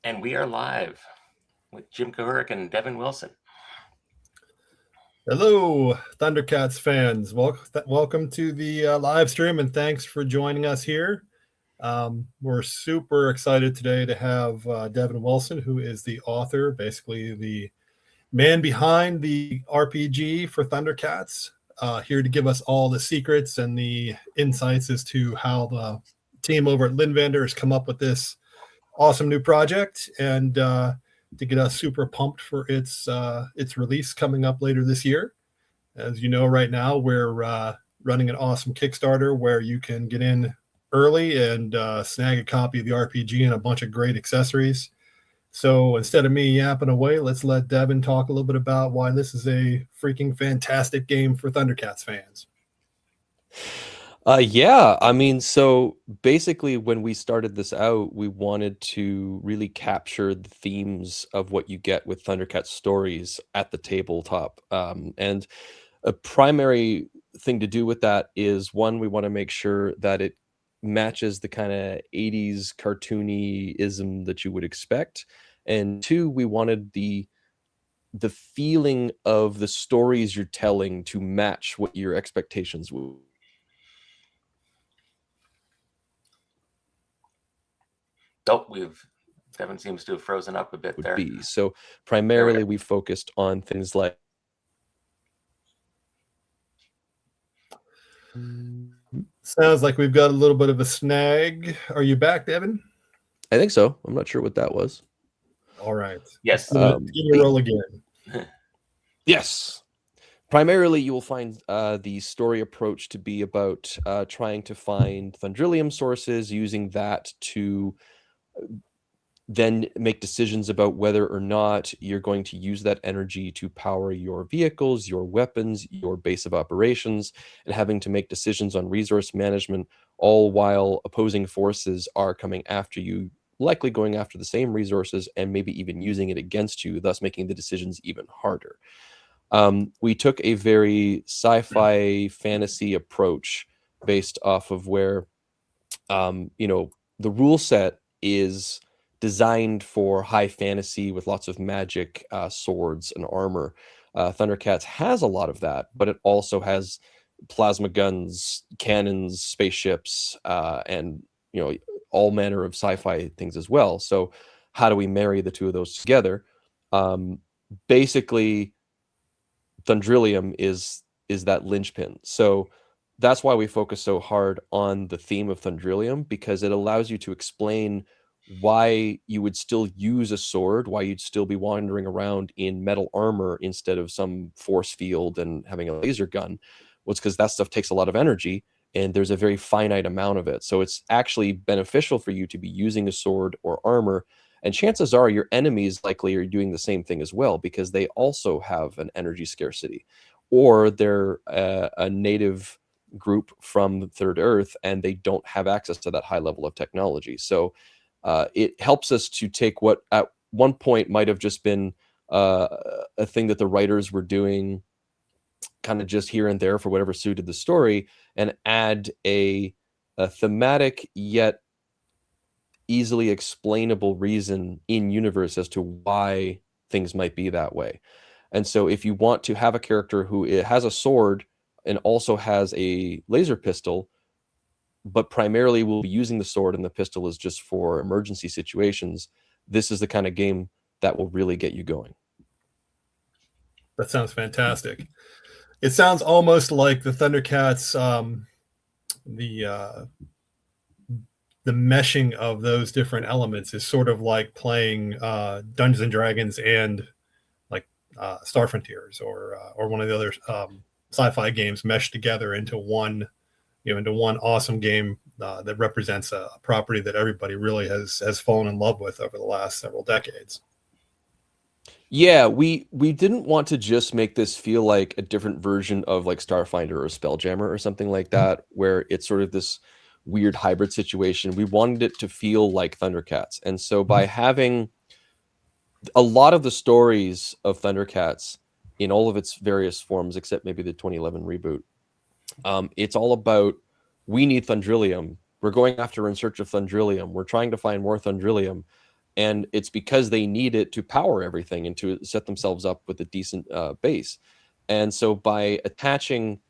And we are live with Jim Kuhoric and Devin Wilson. Hello, ThunderCats fans. Welcome to the live stream, and thanks for joining us here. We're super excited today to have Devin Wilson, who is the author, basically the man behind the RPG for ThunderCats, here to give us all the secrets and the insights as to how the team over at Lynnvander has come up with this awesome new project, and to get us super pumped for its release coming up later this year. As you know, right now we're running an awesome Kickstarter where you can get in early and snag a copy of the RPG and a bunch of great accessories. So instead of me yapping away, let's let Devin talk a little bit about why this is a freaking fantastic game for ThunderCats fans. Yeah, I mean, so basically when we started this out, we wanted to really capture the themes of what you get with ThunderCats stories at the tabletop. And a primary thing to do with that is, one, we want to make sure that it matches the kind of 80s cartoony-ism that you would expect. And two, we wanted the feeling of the stories you're telling to match what your expectations would. Oh, Devin seems to have frozen up a bit there. So primarily we focused on things like Sounds like we've got a little bit of a snag. Are you back, Devin? I think so. I'm not sure what that was. All right. Yes. Give me a roll again. Yes. Primarily, you will find the story approach to be about trying to find Thundrillium sources, using that to then make decisions about whether or not you're going to use that energy to power your vehicles, your weapons, your base of operations, and having to make decisions on resource management, all while opposing forces are coming after you, likely going after the same resources and maybe even using it against you, thus making the decisions even harder. We took a very sci-fi fantasy approach based off of where, the rule set is designed for high fantasy with lots of magic, swords and armor. ThunderCats has a lot of that, but it also has plasma guns, cannons, spaceships, and all manner of sci-fi things as well. So how do we marry the two of those together? Basically, Thundrillium is that linchpin. So that's why we focus so hard on the theme of Thundrillium, because it allows you to explain why you would still use a sword, why you'd still be wandering around in metal armor instead of some force field and having a laser gun. Well, it's because that stuff takes a lot of energy, and there's a very finite amount of it. So it's actually beneficial for you to be using a sword or armor, and chances are your enemies likely are doing the same thing as well, because they also have an energy scarcity, or they're a native group from Third Earth and they don't have access to that high level of technology. So it helps us to take what at one point might have just been a thing that the writers were doing kind of just here and there for whatever suited the story, and add a thematic yet easily explainable reason in universe as to why things might be that way. And so if you want to have a character who has a sword and also has a laser pistol, but primarily will be using the sword and the pistol is just for emergency situations, this is the kind of game that will really get you going. That sounds fantastic. It sounds almost like the ThunderCats, the meshing of those different elements is sort of like playing Dungeons and Dragons and like Star Frontiers or one of the other sci-fi games meshed together into one awesome game that represents a property that everybody really has fallen in love with over the last several decades. Yeah, we didn't want to just make this feel like a different version of like Starfinder or Spelljammer or something like that, where it's sort of this weird hybrid situation. We wanted it to feel like ThunderCats. And so by having a lot of the stories of ThunderCats in all of its various forms, except maybe the 2011 reboot, it's all about, we need Thundrillium. We're going after in search of Thundrillium. We're trying to find more Thundrillium. and it's because they need it to power everything and to set themselves up with a decent base. And so by attaching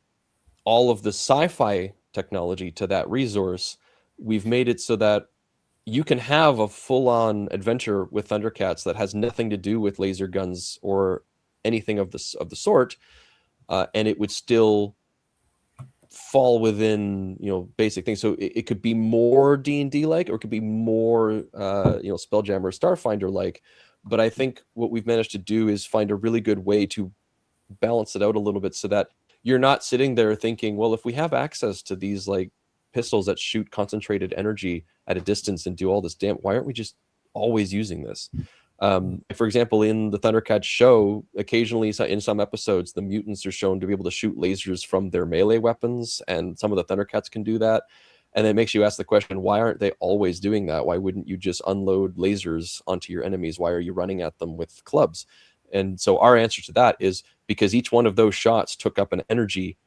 all of the sci-fi technology to that resource, we've made it so that you can have a full-on adventure with ThunderCats that has nothing to do with laser guns or anything of the sort, and it would still fall within, you know, basic things. So it could be more D&D like, or it could be more you know, Spelljammer, Starfinder like. But I think what we've managed to do is find a really good way to balance it out a little bit, so that you're not sitting there thinking, well, if we have access to these like pistols that shoot concentrated energy at a distance and do all this damage, why aren't we just always using this? For example, in the ThunderCats show, occasionally in some episodes, the mutants are shown to be able to shoot lasers from their melee weapons, and some of the ThunderCats can do that. And it makes you ask the question, why aren't they always doing that? Why wouldn't you just unload lasers onto your enemies? Why are you running at them with clubs? And so our answer to that is because each one of those shots took up an energy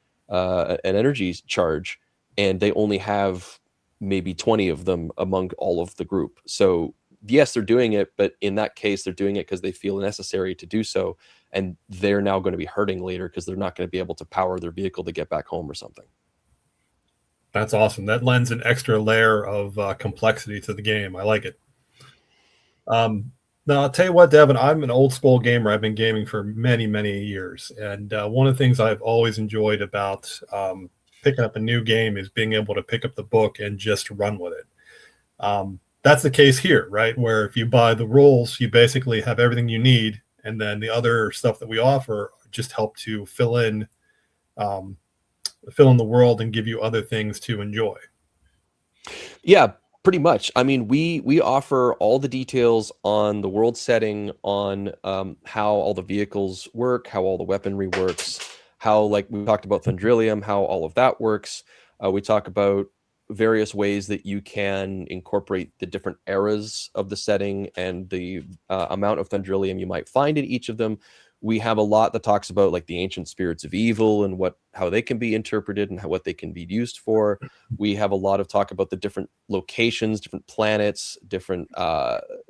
charge, and they only have maybe 20 of them among all of the group. So yes, they're doing it, but in that case, they're doing it because they feel necessary to do so, and they're now going to be hurting later because they're not going to be able to power their vehicle to get back home or something. That's awesome. That lends an extra layer of complexity to the game. I like it. Now, I'll tell you what, Devin, I'm an old school gamer. I've been gaming for many, many years. And one of the things I've always enjoyed about picking up a new game is being able to pick up the book and just run with it. That's the case here, right? Where if you buy the rules, you basically have everything you need. And then the other stuff that we offer just help to fill in the world and give you other things to enjoy. Yeah, pretty much. I mean, we offer all the details on the world setting, on how all the vehicles work, how all the weaponry works, how, like we talked about Thundrillium, how all of that works. We talk about various ways that you can incorporate the different eras of the setting and the amount of Thundrillium you might find in each of them. We have a lot that talks about like the ancient spirits of evil and how they can be interpreted and what they can be used for. We have a lot of talk about the different locations, different planets, different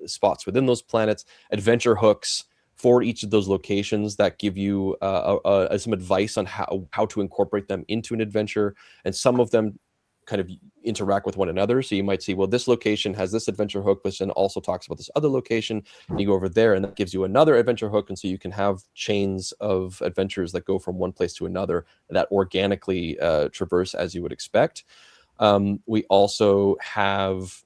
spots within those planets, adventure hooks for each of those locations that give you some advice on how to incorporate them into an adventure. And some of them kind of interact with one another. So you might see, well, this location has this adventure hook, but then also talks about this other location. And you go over there and that gives you another adventure hook. And so you can have chains of adventures that go from one place to another that organically traverse as you would expect. We also have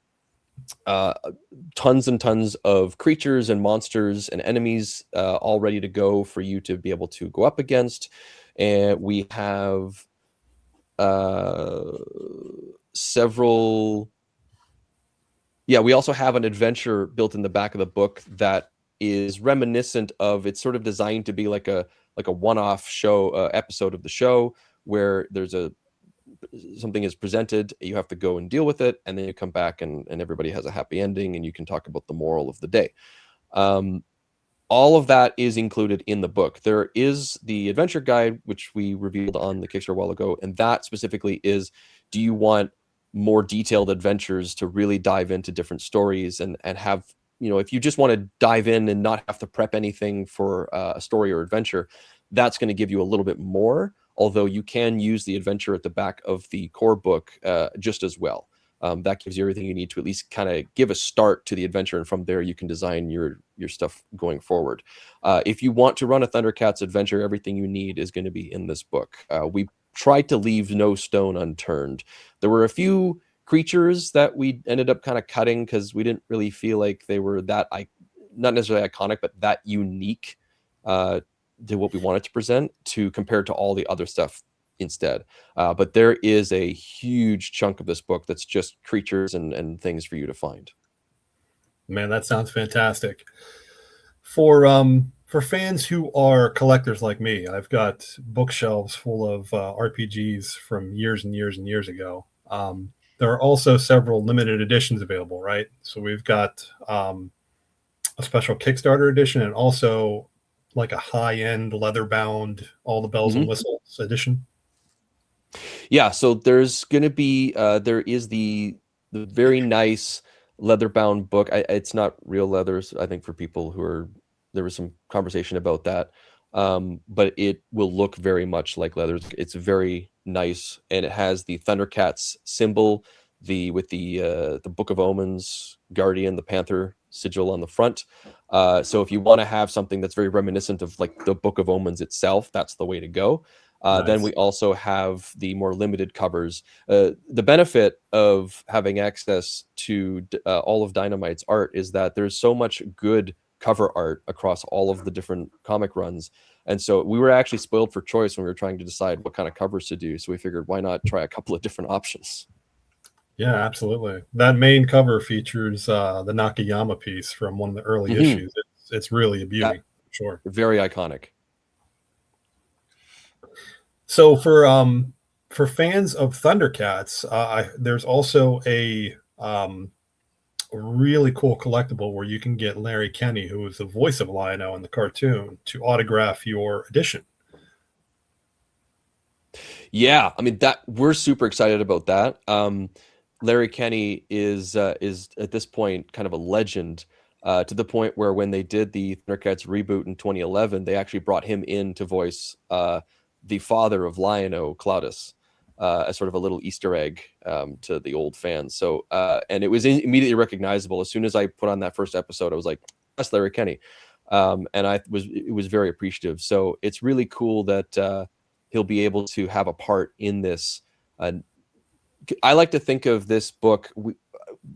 tons and tons of creatures and monsters and enemies all ready to go for you to be able to go up against. And we have we also have an adventure built in the back of the book that is reminiscent of, it's sort of designed to be like a one-off show episode of the show, where there's something is presented, you have to go and deal with it, and then you come back and everybody has a happy ending and you can talk about the moral of the day. All of that is included in the book. There is the adventure guide, which we revealed on the Kickstarter a while ago, and that specifically is, do you want more detailed adventures to really dive into different stories and have, you know, if you just want to dive in and not have to prep anything for a story or adventure, that's going to give you a little bit more, although you can use the adventure at the back of the core book just as well. That gives you everything you need to at least kind of give a start to the adventure, and from there you can design your stuff going forward. If you want to run a ThunderCats adventure, everything you need is going to be in this book. We tried to leave no stone unturned. There were a few creatures that we ended up kind of cutting because we didn't really feel like they were that, not necessarily iconic, but that unique to what we wanted to present to compare to all the other stuff instead. But there is a huge chunk of this book that's just creatures and things for you to find. Man, that sounds fantastic. For fans who are collectors like me, I've got bookshelves full of RPGs from years and years and years ago. There are also several limited editions available, right? So we've got a special Kickstarter edition and also like a high-end leather-bound, all the bells and whistles edition. Yeah, so there's going to be there is the very nice leather-bound book. It's not real leathers, I think, for people who are, there was some conversation about that. But it will look very much like leathers. It's very nice, and it has the ThunderCats symbol, with the Book of Omens guardian, the panther sigil on the front. So if you want to have something that's very reminiscent of like the Book of Omens itself, that's the way to go. Then Nice. we also have the more limited covers. The benefit of having access to all of Dynamite's art is that there's so much good cover art across all of the different comic runs. And so we were actually spoiled for choice when we were trying to decide what kind of covers to do. So we figured, why not try a couple of different options? Yeah, absolutely. That main cover features the Nakayama piece from one of the early issues. It's really a beauty, sure. Very iconic. So for fans of ThunderCats, there's also a really cool collectible where you can get Larry Kenny, who is the voice of Lion-O in the cartoon, to autograph your edition. Yeah, I mean, that we're super excited about that. Larry Kenny is at this point kind of a legend, to the point where when they did the ThunderCats reboot in 2011, they actually brought him in to voice the father of Lion-O, Cloudus, as sort of a little Easter egg to the old fans. So and it was immediately recognizable. As soon as I put on that first episode, I was like, that's Larry Kenny. And it was very appreciative. So it's really cool that he'll be able to have a part in this. I like to think of this book,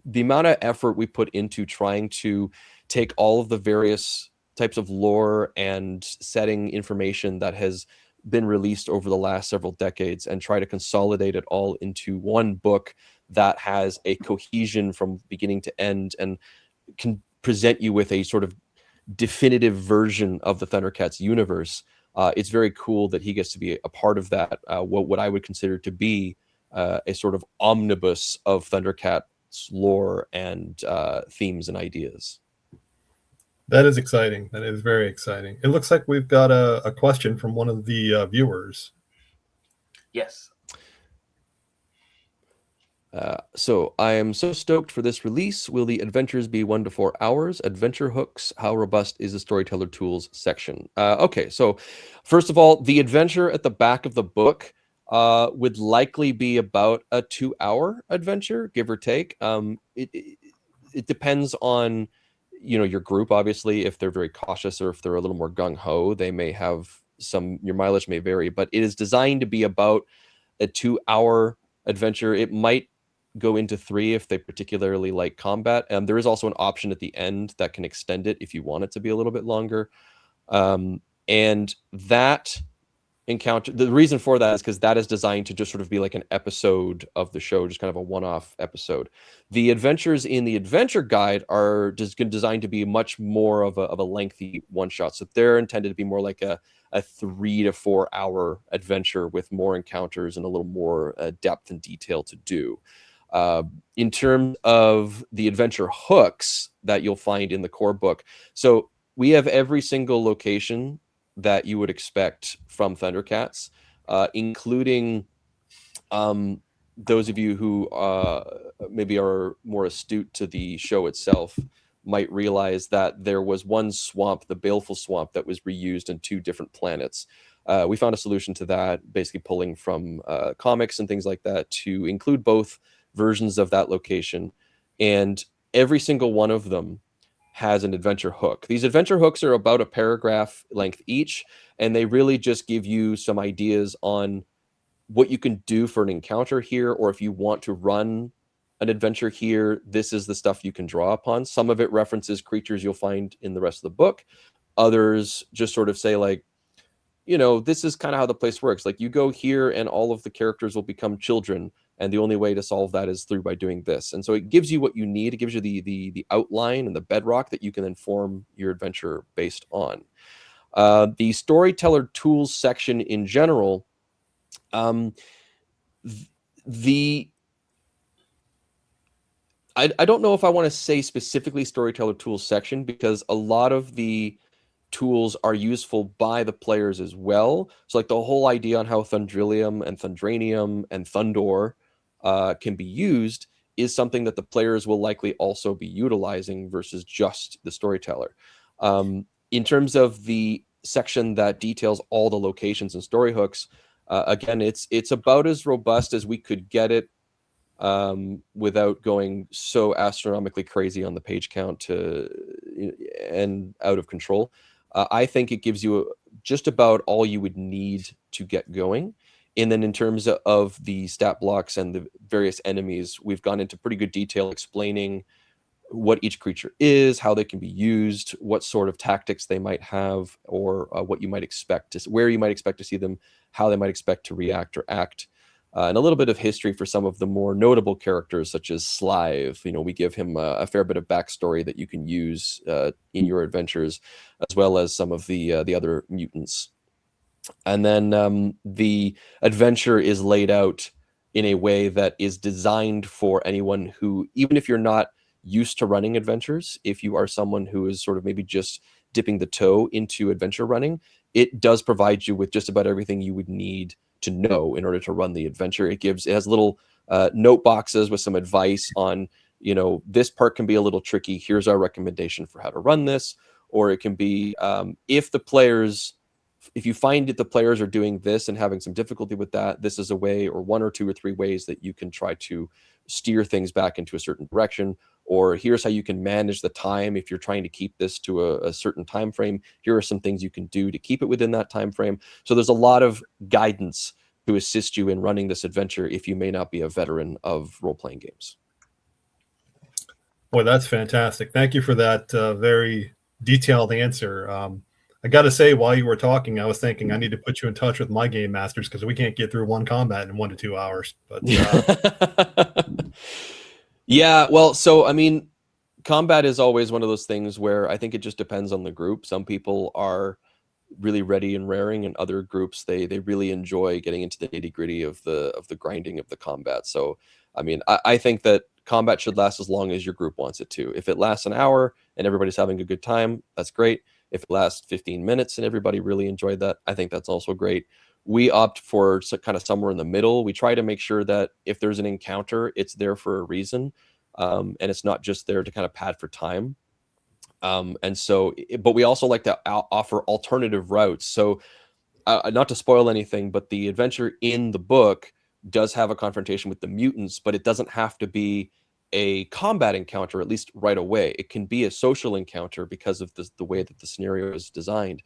the amount of effort we put into trying to take all of the various types of lore and setting information that has been released over the last several decades and try to consolidate it all into one book that has a cohesion from beginning to end and can present you with a sort of definitive version of the ThunderCats universe. It's very cool that he gets to be a part of that, what I would consider to be a sort of omnibus of ThunderCats lore and themes and ideas. That is exciting. That is very exciting. It looks like we've got a question from one of the viewers. Yes. So I am so stoked for this release. Will the adventures be 1 to 4 hours? Adventure hooks. How robust is the storyteller tools section? Okay, so first of all, the adventure at the back of the book would likely be about a 2-hour adventure, give or take. It depends on your group, obviously. If they're very cautious or if they're a little more gung-ho, they may have your mileage may vary, but it is designed to be about a 2-hour adventure. It might go into 3 if they particularly like combat. There is also an option at the end that can extend it if you want it to be a little bit longer. And that encounter, the reason for that is because that is designed to just sort of be like an episode of the show, just kind of a one-off episode. The adventures in the adventure guide are just designed to be much more of a lengthy one-shot. So they're intended to be more like a 3 to 4 hour adventure with more encounters and a little more depth and detail to do. In terms of the adventure hooks that you'll find in the core book, so we have every single location that you would expect from ThunderCats, including those of you who maybe are more astute to the show itself might realize that there was one swamp, the Baleful Swamp, that was reused in 2 different planets. We found a solution to that, basically pulling from comics and things like that to include both versions of that location. And every single one of them has an adventure hook. These adventure hooks are about a paragraph length each, and they really just give you some ideas on what you can do for an encounter here, or if you want to run an adventure here, this is the stuff you can draw upon. Some of it references creatures you'll find in the rest of the book. Others just sort of say like, this is kind of how the place works. Like, you go here and all of the characters will become children, and the only way to solve that is by doing this. And so it gives you what you need. It gives you the outline and the bedrock that you can then form your adventure based on. The storyteller tools section in general, I don't know if I want to say specifically storyteller tools section, because a lot of the tools are useful by the players as well. So like the whole idea on how Thundrillium and Thundranium and Thundor can be used is something that the players will likely also be utilizing versus just the storyteller. In terms of the section that details all the locations and story hooks, again, it's about as robust as we could get it, without going so astronomically crazy on the page count and out of control. I think it gives you just about all you would need to get going. And then in terms of the stat blocks and the various enemies, we've gone into pretty good detail explaining what each creature is, how they can be used, what sort of tactics they might have, or what you might expect to, where you might expect to see them, how they might expect to react or act, and a little bit of history for some of the more notable characters, such as Slive. You know, we give him a fair bit of backstory that you can use in your adventures, as well as some of the other mutants. And then the adventure is laid out in a way that is designed for anyone who, even if you're not used to running adventures, if you are someone who is sort of maybe just dipping the toe into adventure running, it does provide you with just about everything you would need to know in order to run the adventure. It has little note boxes with some advice on, you know, this part can be a little tricky. Here's our recommendation for how to run this. Or it can be if you find that the players are doing this and having some difficulty with that, this is a way, or one or two or three ways that you can try to steer things back into a certain direction. Or here's how you can manage the time if you're trying to keep this to a certain time frame. Here are some things you can do to keep it within that time frame. So there's a lot of guidance to assist you in running this adventure if you may not be a veteran of role-playing games. Boy, that's fantastic. Thank you for that very detailed answer. I got to say, while you were talking, I was thinking I need to put you in touch with my game masters, because we can't get through one combat in 1 to 2 hours. But yeah, well, so I mean, combat is always one of those things where I think it just depends on the group. Some people are really ready and raring, and other groups they really enjoy getting into the nitty-gritty of the grinding of the combat. So I mean, I think that combat should last as long as your group wants it to. If it lasts an hour and everybody's having a good time, that's great. If it lasts 15 minutes and everybody really enjoyed that, I think that's also great. We opt for kind of somewhere in the middle. We try to make sure that if there's an encounter, it's there for a reason, and it's not just there to kind of pad for time. And so, but we also like to offer alternative routes. So not to spoil anything, but the adventure in the book does have a confrontation with the mutants, but it doesn't have to be a combat encounter, at least right away. It can be a social encounter because of the way that the scenario is designed.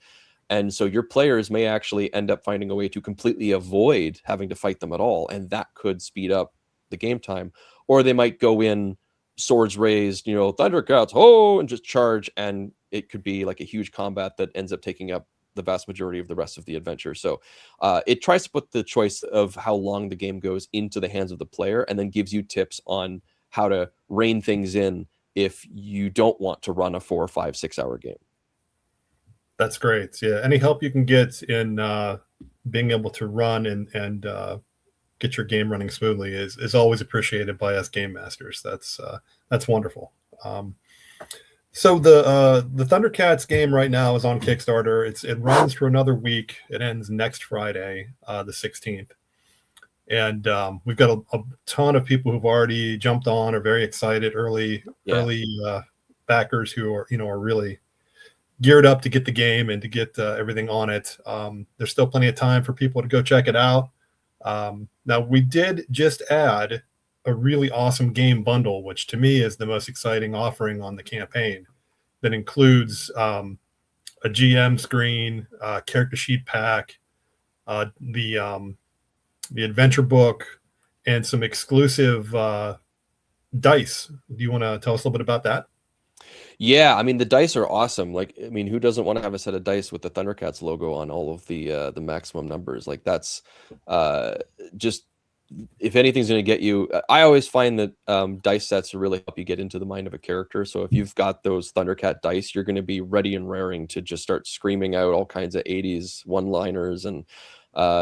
And so your players may actually end up finding a way to completely avoid having to fight them at all. And that could speed up the game time. Or they might go in swords raised, you know, ThunderCats, ho, and just charge. And it could be like a huge combat that ends up taking up the vast majority of the rest of the adventure. So it tries to put the choice of how long the game goes into the hands of the player, and then gives you tips on how to rein things in if you don't want to run a 4 or 5, 6 hour game. that's great. Yeah, any help you can get in being able to run and get your game running smoothly is always appreciated by us game masters. That's wonderful. So the ThunderCats game right now is on Kickstarter. It runs for another week. It ends next Friday, the 16th. And we've got a ton of people who've already jumped on, are very excited, early backers who are really geared up to get the game and to get everything on it. There's still plenty of time for people to go check it out. Now, we did just add a really awesome game bundle, which to me is the most exciting offering on the campaign, that includes a GM screen, character sheet pack, the adventure book, and some exclusive dice. Do you want to tell us a little bit about that? Yeah, I mean, the dice are awesome. Like, I mean, who doesn't want to have a set of dice with the ThunderCats logo on all of the maximum numbers? Like, that's just, if anything's going to get you, I always find that dice sets really help you get into the mind of a character. So if you've got those ThunderCat dice, you're going to be ready and raring to just start screaming out all kinds of 80s one-liners and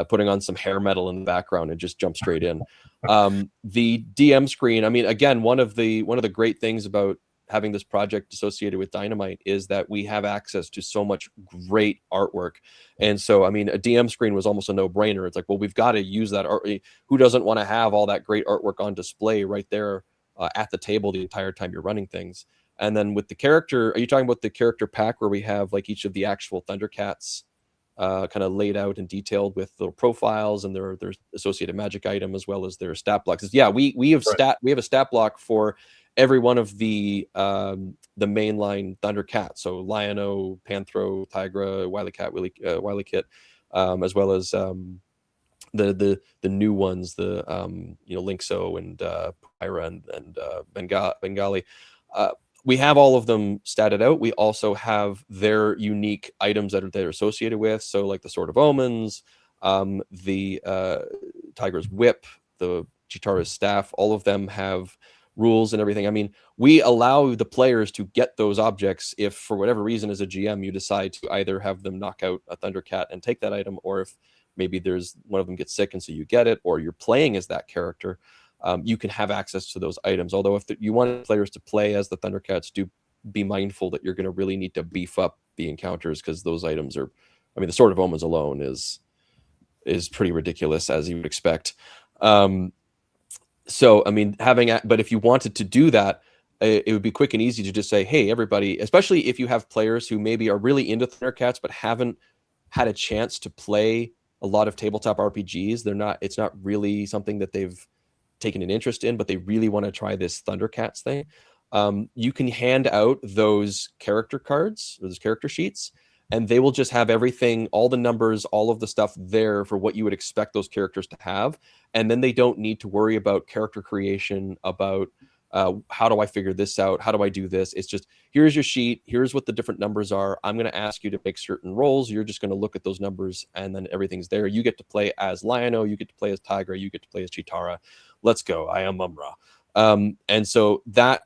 putting on some hair metal in the background and just jump straight in. The DM screen, I mean, again, one of the great things about having this project associated with Dynamite is that we have access to so much great artwork. And so, I mean, a DM screen was almost a no-brainer. It's like, well, we've got to use that art. Who doesn't want to have all that great artwork on display right there at the table the entire time you're running things. And then with the character, are you talking about the character pack where we have like each of the actual ThunderCats kind of laid out and detailed with little profiles and their associated magic item as well as their stat blocks? Yeah, we have we have a stat block for every one of the mainline ThunderCats. So Lion-O, Panthro, Tigra, Wily Cat, Wily Kit, as well as the new ones, the Lynxo and Pyra and Bengali. We have all of them statted out. We also have their unique items that they're associated with. So like the Sword of Omens, the Tiger's Whip, the Chitara's Staff, all of them have rules and everything. I mean, we allow the players to get those objects if for whatever reason as a GM you decide to either have them knock out a ThunderCat and take that item, or if maybe there's one of them gets sick and so you get it, or you're playing as that character. You can have access to those items. Although if you want players to play as the ThunderCats, do be mindful that you're going to really need to beef up the encounters, because those items are, I mean, the Sword of Omens alone is pretty ridiculous, as you would expect. So, I mean, but if you wanted to do that, it would be quick and easy to just say, hey, everybody, especially if you have players who maybe are really into ThunderCats but haven't had a chance to play a lot of tabletop RPGs. It's not really something that they've taken an interest in, but they really want to try this ThunderCats thing. You can hand out those character cards or those character sheets, and they will just have everything, all the numbers, all of the stuff there for what you would expect those characters to have. And then they don't need to worry about character creation, about how do I figure this out? How do I do this? It's just, here's your sheet. Here's what the different numbers are. I'm going to ask you to make certain rolls. You're just going to look at those numbers and then everything's there. You get to play as Lion-O. You get to play as Tigra. You get to play as Chitara. Let's go. I am Mumra. And so that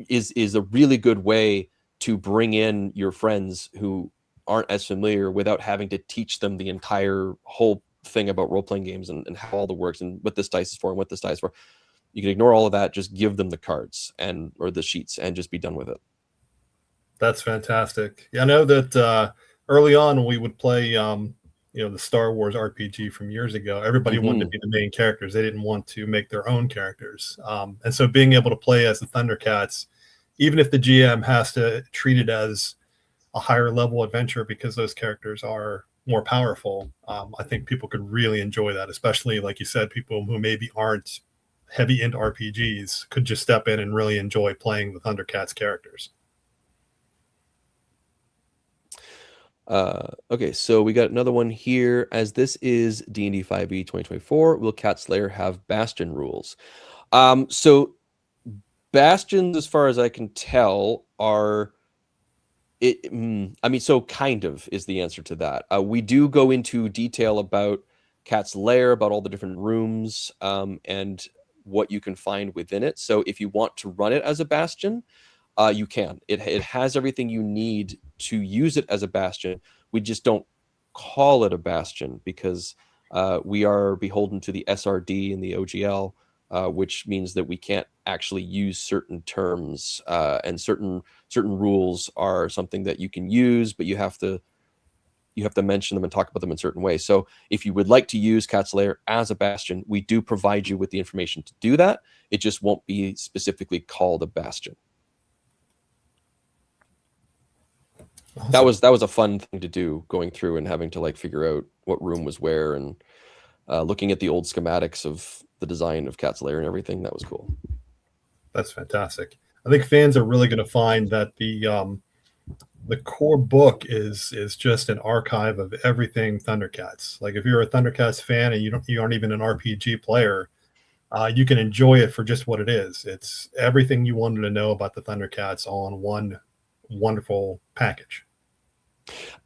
is a really good way to bring in your friends who aren't as familiar without having to teach them the entire whole thing about role-playing games and how all the works and what this dice is for and what this dice is for. You can ignore all of that. Just give them the cards or the sheets and just be done with it. That's fantastic. Yeah, I know that early on we would play, the Star Wars RPG from years ago. Everybody wanted to be the main characters. They didn't want to make their own characters. And so being able to play as the ThunderCats, even if the GM has to treat it as a higher level adventure because those characters are more powerful, I think people could really enjoy that, especially, like you said, people who maybe aren't heavy into RPGs could just step in and really enjoy playing the ThunderCats characters. Okay, so we got another one here. As this is D&D 5e 2024, will Cat Slayer have Bastion rules? So Bastions, as far as I can tell, are so kind of is the answer to that. We do go into detail about Cat's Lair, about all the different rooms, and what you can find within it. So if you want to run it as a Bastion, you can. It has everything you need to use it as a Bastion. We just don't call it a Bastion because we are beholden to the SRD and the OGL, which means that we can't actually use certain terms, and certain rules are something that you can use, but you have to mention them and talk about them in certain ways. So if you would like to use Cat's Lair as a Bastion, we do provide you with the information to do that. It just won't be specifically called a Bastion. Awesome. That was a fun thing to do, going through and having to figure out what room was where and looking at the old schematics of the design of Cat's Lair and everything. That was cool. That's fantastic. I think fans are really going to find that the core book is just an archive of everything ThunderCats. Like if you're a ThunderCats fan and you aren't even an RPG player, you can enjoy it for just what it is. It's everything you wanted to know about the ThunderCats all in one wonderful package.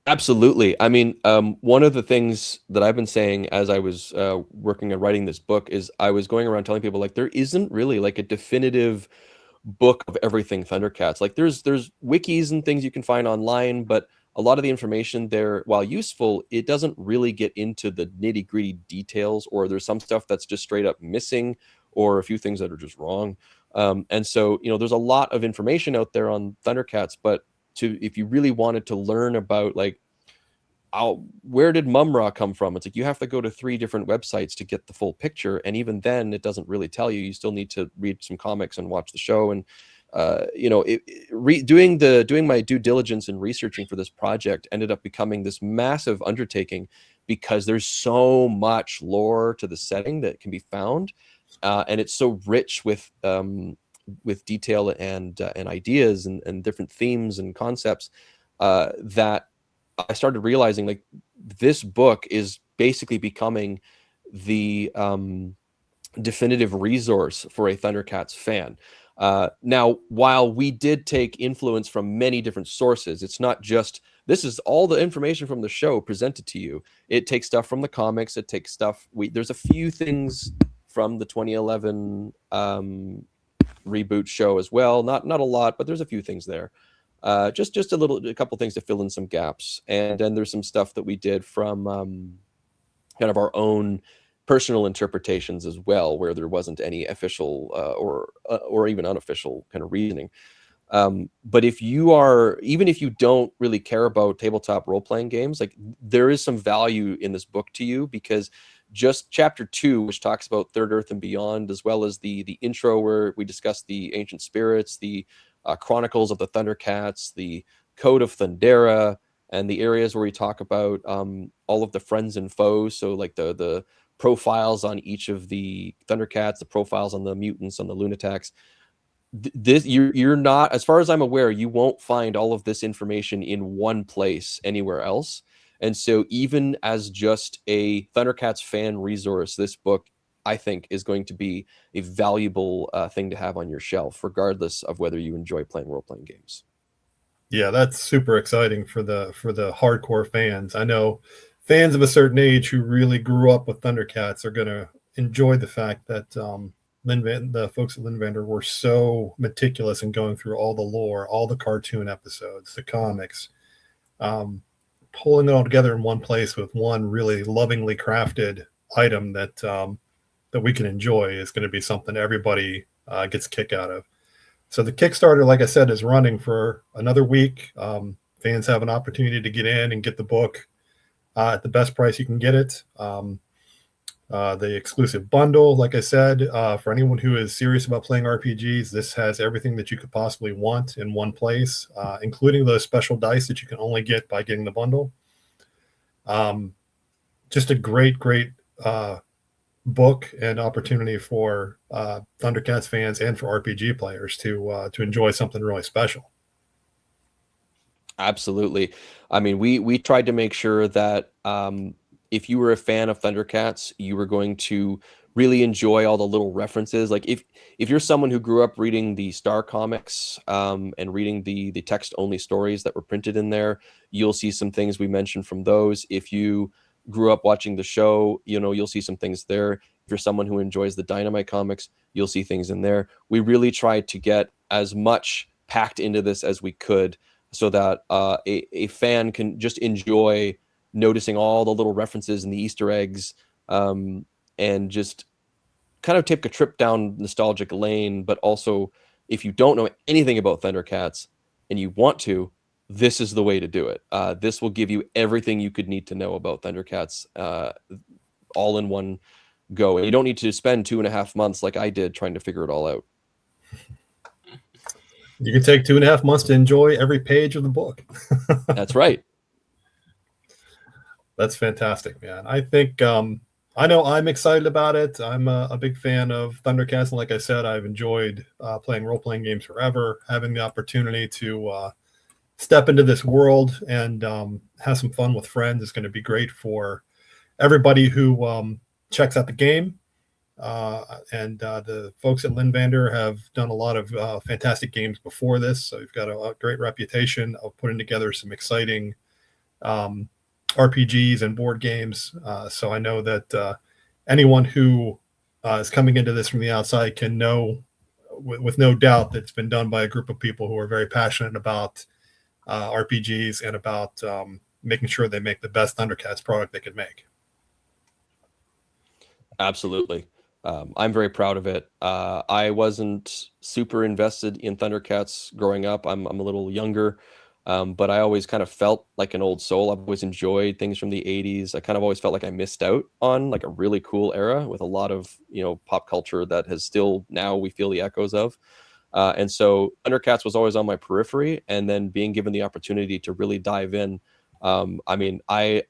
Absolutely. I mean, one of the things that I've been saying as I was working on writing this book is I was going around telling people there isn't really a definitive book of everything ThunderCats. There's wikis and things you can find online, but a lot of the information there, while useful, it doesn't really get into the nitty-gritty details, or there's some stuff that's just straight up missing, or a few things that are just wrong. And so, there's a lot of information out there on ThunderCats, but if you really wanted to learn about where did Mumra come from? It's like you have to go to 3 different websites to get the full picture, and even then it doesn't really tell you. You still need to read some comics and watch the show. And doing my due diligence and researching for this project ended up becoming this massive undertaking, because there's so much lore to the setting that can be found, and it's so rich with detail and ideas and different themes and concepts, that I started realizing, like, this book is basically becoming the definitive resource for a ThunderCats fan. Now, while we did take influence from many different sources, it's not just, this is all the information from the show presented to you. It takes stuff from the comics. It takes stuff. There's a few things from the 2011 reboot show as well. Not a lot, but there's a few things there. Just a couple things to fill in some gaps. And then there's some stuff that we did from kind of our own personal interpretations as well, where there wasn't any official or even unofficial kind of reasoning. But even if you don't really care about tabletop role-playing games, like, there is some value in this book to you, because just chapter 2, which talks about Third Earth and Beyond, as well as the intro where we discuss the ancient spirits, the chronicles of the ThunderCats, the Code of Thundera, and the areas where we talk about all of the friends and foes. So like the profiles on each of the ThunderCats, the profiles on the mutants, on the Lunatacs. You're not, as far as I'm aware, you won't find all of this information in one place anywhere else. And so even as just a ThunderCats fan resource, this book, I think, is going to be a valuable thing to have on your shelf, regardless of whether you enjoy playing role-playing games. Yeah, that's super exciting for the hardcore fans. I know fans of a certain age who really grew up with ThunderCats are going to enjoy the fact that the folks at Lynnvander were so meticulous in going through all the lore, all the cartoon episodes, the comics, pulling it all together in one place with one really lovingly crafted item that we can enjoy is going to be something everybody gets a kick out of. So the Kickstarter, like I said, is running for another week. Fans have an opportunity to get in and get the book at the best price you can get it. The exclusive bundle, like I said, for anyone who is serious about playing RPGs, this has everything that you could possibly want in one place, including those special dice that you can only get by getting the bundle. Just a great book and opportunity for ThunderCats fans and for RPG players to enjoy something really special. Absolutely. I mean, we tried to make sure that if you were a fan of ThunderCats, you were going to really enjoy all the little references. Like if you're someone who grew up reading the Star comics and reading the text-only stories that were printed in there, you'll see some things we mentioned from those. If you grew up watching the show, you'll see some things there. If you're someone who enjoys the Dynamite comics, you'll see things in there. We really tried to get as much packed into this as we could, so that a fan can just enjoy noticing all the little references and the Easter eggs, and just kind of take a trip down nostalgic lane. But also, if you don't know anything about ThunderCats and you want to, this is the way to do it. This will give you everything you could need to know about ThunderCats all in one go. And you don't need to spend 2.5 months like I did trying to figure it all out. You can take 2.5 months to enjoy every page of the book. That's right. That's fantastic, man. I think I know I'm excited about it. I'm a big fan of ThunderCats, and like I said, I've enjoyed playing role-playing games forever. Having the opportunity to step into this world and have some fun with friends is going to be great for everybody who checks out the game. And the folks at Lynnvander have done a lot of fantastic games before this, so you've got a great reputation of putting together some exciting RPGs and board games. So I know that anyone who is coming into this from the outside can know with no doubt that it's been done by a group of people who are very passionate about RPGs and about making sure they make the best ThunderCats product they could make. Absolutely. I'm very proud of it. I wasn't super invested in ThunderCats growing up. I'm a little younger. But I always kind of felt like an old soul. I've always enjoyed things from the 80s. I kind of always felt like I missed out on like a really cool era with a lot of, you know, pop culture that has still now we feel the echoes of. And so ThunderCats was always on my periphery, and then being given the opportunity to really dive in. I mean, I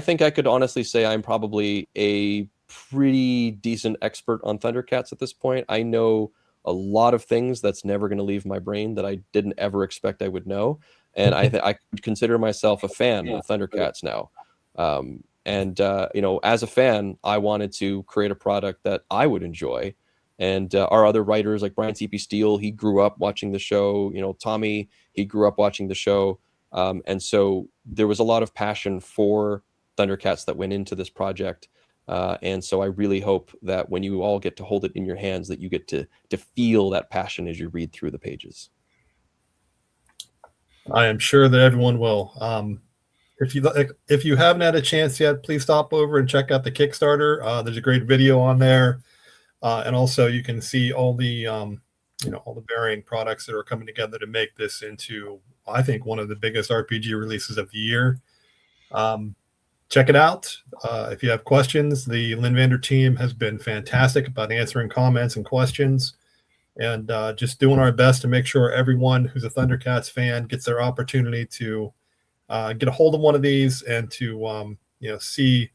think I could honestly say I'm probably a pretty decent expert on ThunderCats at this point. I know a lot of things that's never going to leave my brain that I didn't ever expect I would know. And I consider myself a fan of ThunderCats now. You know, as a fan, I wanted to create a product that I would enjoy. And our other writers, like Brian C.P. Steele, he grew up watching the show. You know, Tommy, he grew up watching the show. And so there was a lot of passion for ThunderCats that went into this project. And so I really hope that when you all get to hold it in your hands, that you get to feel that passion as you read through the pages. I am sure that everyone will. If you haven't had a chance yet, please stop over and check out the Kickstarter. There's a great video on there, and also you can see all the you know, all the varying products that are coming together to make this into, I think, one of the biggest RPG releases of the year. Check it out. If you have questions, the Lynnvander team has been fantastic about answering comments and questions, and just doing our best to make sure everyone who's a ThunderCats fan gets their opportunity to get a hold of one of these and to you know, see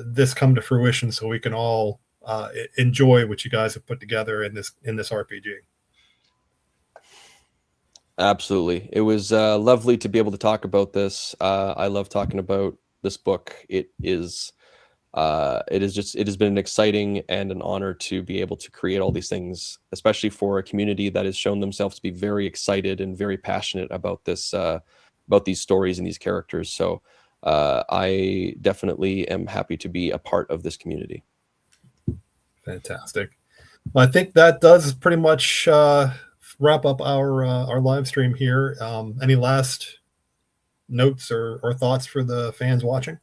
this come to fruition, so we can all enjoy what you guys have put together in this RPG. Absolutely. It was lovely to be able to talk about this. I love talking about this book. It has been an exciting and an honor to be able to create all these things, especially for a community that has shown themselves to be very excited and very passionate about this, about these stories and these characters. So I definitely am happy to be a part of this community. Fantastic. Well, I think that does pretty much wrap up our live stream here. Any last notes or thoughts for the fans watching?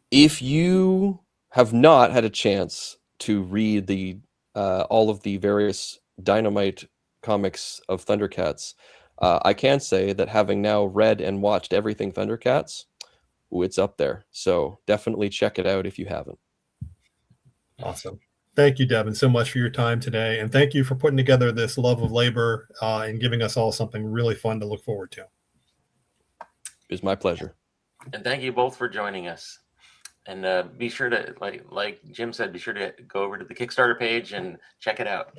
If you have not had a chance to read the all of the various Dynamite comics of ThunderCats, I can say that having now read and watched everything ThunderCats, it's up there. So definitely check it out if you haven't. Awesome. Thank you, Devin, so much for your time today. And thank you for putting together this love of labor and giving us all something really fun to look forward to. It was my pleasure. And thank you both for joining us. And be sure to, like Jim said, be sure to go over to the Kickstarter page and check it out.